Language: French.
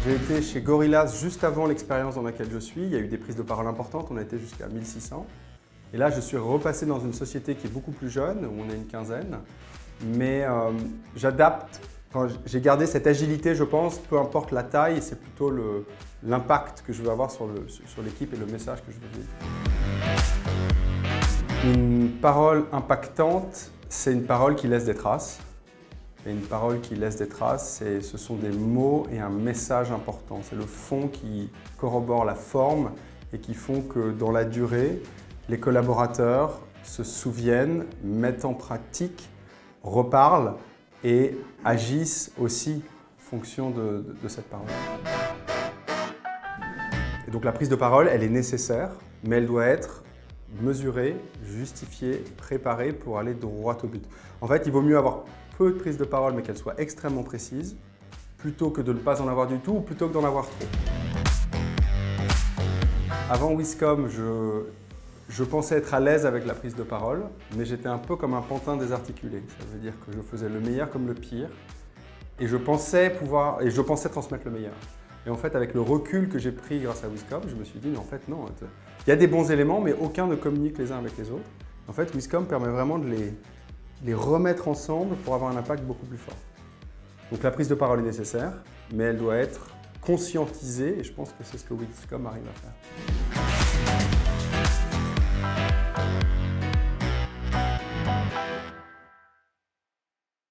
J'ai été chez Gorillaz juste avant l'expérience dans laquelle je suis. Il y a eu des prises de parole importantes, on a été jusqu'à 1600. Et là, je suis repassé dans une société qui est beaucoup plus jeune, où on est une quinzaine. Mais j'adapte, j'ai gardé cette agilité, je pense, peu importe la taille, c'est plutôt l'impact que je veux avoir sur l'équipe et le message que je veux vivre. Une parole impactante, c'est une parole qui laisse des traces. Et une parole qui laisse des traces, ce sont des mots et un message important. C'est le fond qui corrobore la forme et qui font que dans la durée, les collaborateurs se souviennent, mettent en pratique, reparlent et agissent aussi en fonction de cette parole. Et donc la prise de parole, elle est nécessaire, mais elle doit être mesurée, justifiée, préparée pour aller droit au but. En fait, il vaut mieux avoir peu de prise de parole, mais qu'elle soit extrêmement précise, plutôt que de ne pas en avoir du tout, ou plutôt que d'en avoir trop. Avant Wiscom, je pensais être à l'aise avec la prise de parole, mais j'étais un peu comme un pantin désarticulé. Ça veut dire que je faisais le meilleur comme le pire, et je pensais transmettre le meilleur. Et en fait, avec le recul que j'ai pris grâce à Wiscom, je me suis dit, mais en fait, non. Il y a des bons éléments, mais aucun ne communique les uns avec les autres. En fait, Wiscom permet vraiment de les remettre ensemble pour avoir un impact beaucoup plus fort. Donc la prise de parole est nécessaire, mais elle doit être conscientisée, et je pense que c'est ce que Wiscom arrive à faire.